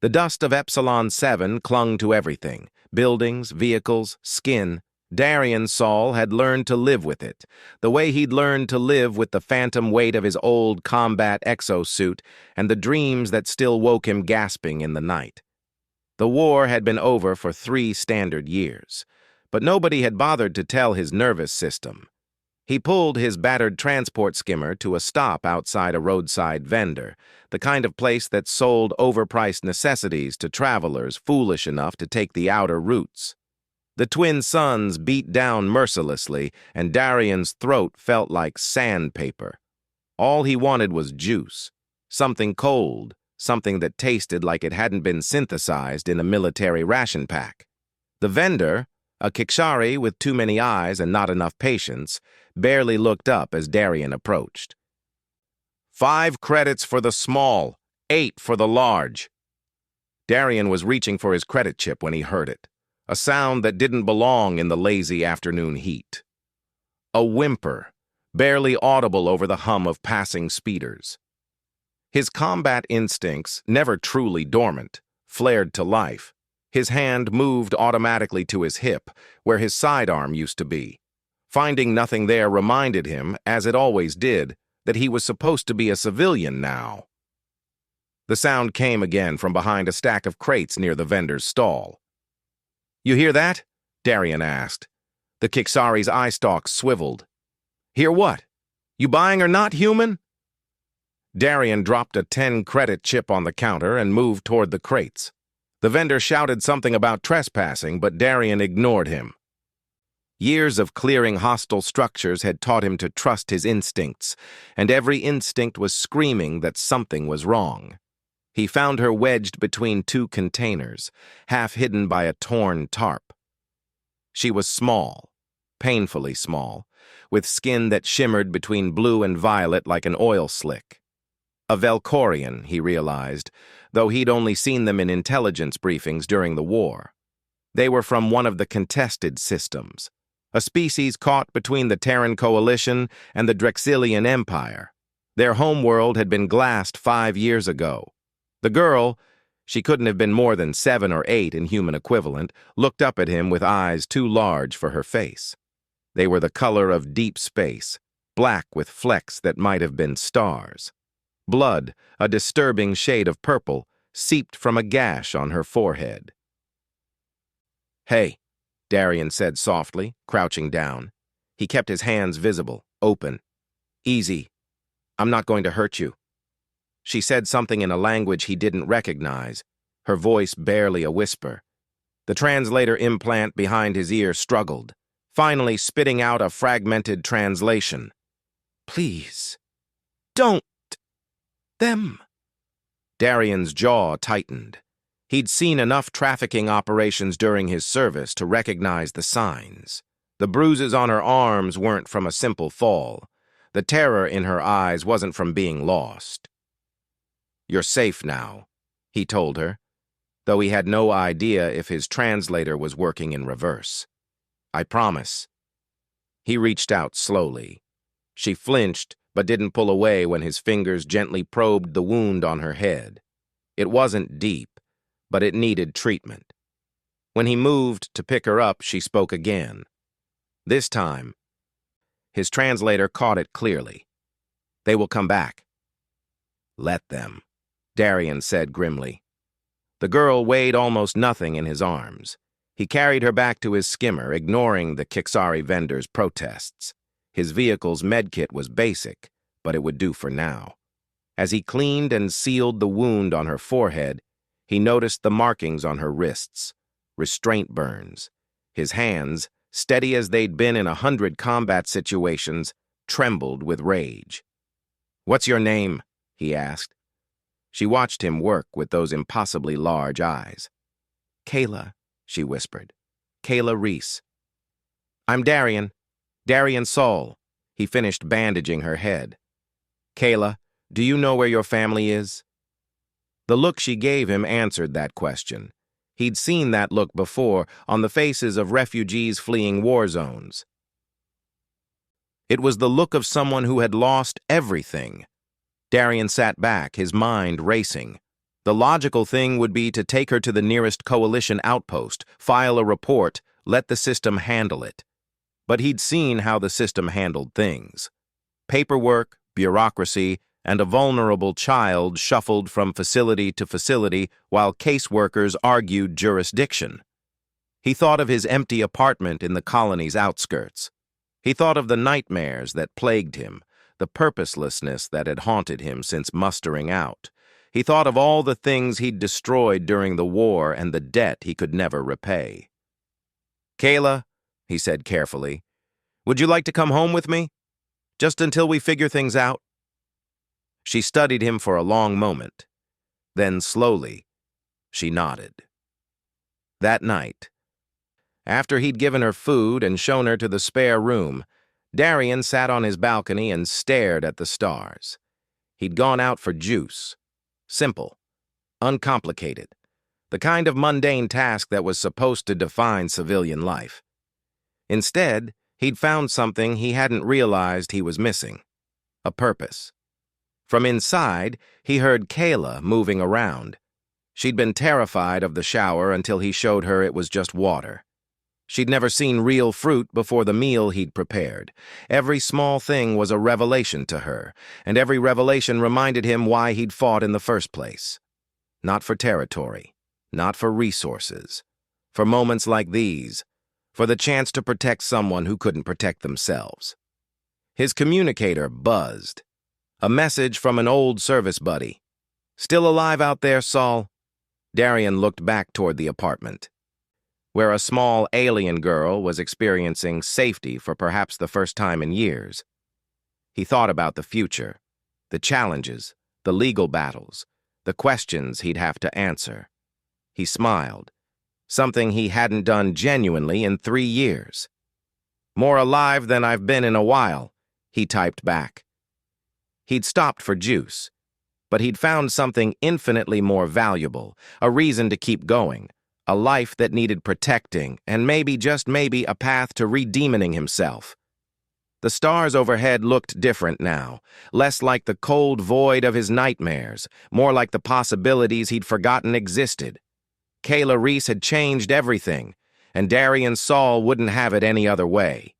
The dust of Epsilon 7 clung to everything: buildings, vehicles, skin. Darian Saul had learned to live with it, the way he'd learned to live with the phantom weight of his old combat exosuit and the dreams that still woke him gasping in the night. The war had been over for 3 standard years, but nobody had bothered to tell his nervous system. He pulled his battered transport skimmer to a stop outside a roadside vendor, the kind of place that sold overpriced necessities to travelers foolish enough to take the outer routes. The twin suns beat down mercilessly, and Darian's throat felt like sandpaper. All he wanted was juice, something cold, something that tasted like it hadn't been synthesized in a military ration pack. The vendor, a Kikshari with too many eyes and not enough patience, barely looked up as Darian approached. 5 credits for the small, 8 for the large. Darian was reaching for his credit chip when he heard it, a sound that didn't belong in the lazy afternoon heat. A whimper, barely audible over the hum of passing speeders. His combat instincts, never truly dormant, flared to life. His hand moved automatically to his hip, where his sidearm used to be. Finding nothing there reminded him, as it always did, that he was supposed to be a civilian now. The sound came again from behind a stack of crates near the vendor's stall. "You hear that?" Darian asked. The Kikshari's eye stalks swiveled. "Hear what? You buying or not, human?" Darian dropped a 10-credit chip on the counter and moved toward the crates. The vendor shouted something about trespassing, but Darian ignored him. Years of clearing hostile structures had taught him to trust his instincts, and every instinct was screaming that something was wrong. He found her wedged between 2 containers, half hidden by a torn tarp. She was small, painfully small, with skin that shimmered between blue and violet like an oil slick. A Velcorian, he realized, though he'd only seen them in intelligence briefings during the war. They were from one of the contested systems, a species caught between the Terran Coalition and the Drexilian Empire. Their homeworld had been glassed 5 years ago. The girl, she couldn't have been more than 7 or 8 in human equivalent, looked up at him with eyes too large for her face. They were the color of deep space, black with flecks that might have been stars. Blood, a disturbing shade of purple, seeped from a gash on her forehead. "Hey," Darian said softly, crouching down. He kept his hands visible, open. "Easy. I'm not going to hurt you." She said something in a language he didn't recognize, her voice barely a whisper. The translator implant behind his ear struggled, finally spitting out a fragmented translation. "Please, don't. Them." Darian's jaw tightened. He'd seen enough trafficking operations during his service to recognize the signs. The bruises on her arms weren't from a simple fall. The terror in her eyes wasn't from being lost. "You're safe now," he told her, though he had no idea if his translator was working in reverse. "I promise." He reached out slowly. She flinched, but didn't pull away when his fingers gently probed the wound on her head. It wasn't deep, but it needed treatment. When he moved to pick her up, she spoke again. This time, his translator caught it clearly. "They will come back." "Let them," Darian said grimly. The girl weighed almost nothing in his arms. He carried her back to his skimmer, ignoring the Kikshari vendor's protests. His vehicle's medkit was basic, but it would do for now. As he cleaned and sealed the wound on her forehead, he noticed the markings on her wrists, restraint burns. His hands, steady as they'd been in 100 combat situations, trembled with rage. "What's your name?" he asked. She watched him work with those impossibly large eyes. "Kayla," she whispered. "Kayla Reese." "I'm Darian. Darian Saul." He finished bandaging her head. "Kayla, do you know where your family is?" The look she gave him answered that question. He'd seen that look before on the faces of refugees fleeing war zones. It was the look of someone who had lost everything. Darian sat back, his mind racing. The logical thing would be to take her to the nearest coalition outpost, file a report, let the system handle it. But he'd seen how the system handled things. Paperwork, bureaucracy, and a vulnerable child shuffled from facility to facility while caseworkers argued jurisdiction. He thought of his empty apartment in the colony's outskirts. He thought of the nightmares that plagued him, the purposelessness that had haunted him since mustering out. He thought of all the things he'd destroyed during the war and the debt he could never repay. "Kayla," he said carefully, "would you like to come home with me? Just until we figure things out?" She studied him for a long moment. Then, slowly, she nodded. That night, after he'd given her food and shown her to the spare room, Darian sat on his balcony and stared at the stars. He'd gone out for juice. Simple, uncomplicated, the kind of mundane task that was supposed to define civilian life. Instead, he'd found something he hadn't realized he was missing: a purpose. From inside, he heard Kayla moving around. She'd been terrified of the shower until he showed her it was just water. She'd never seen real fruit before the meal he'd prepared. Every small thing was a revelation to her, and every revelation reminded him why he'd fought in the first place. Not for territory, not for resources. For moments like these, for the chance to protect someone who couldn't protect themselves. His communicator buzzed. A message from an old service buddy. "Still alive out there, Saul?" Darian looked back toward the apartment, where a small alien girl was experiencing safety for perhaps the first time in years. He thought about the future, the challenges, the legal battles, the questions he'd have to answer. He smiled, something he hadn't done genuinely in 3 years. "More alive than I've been in a while," he typed back. He'd stopped for juice, but he'd found something infinitely more valuable, a reason to keep going. A life that needed protecting, and maybe, just maybe, a path to redeeming himself. The stars overhead looked different now, less like the cold void of his nightmares, more like the possibilities he'd forgotten existed. Kayla Reese had changed everything, and Darian Saul wouldn't have it any other way.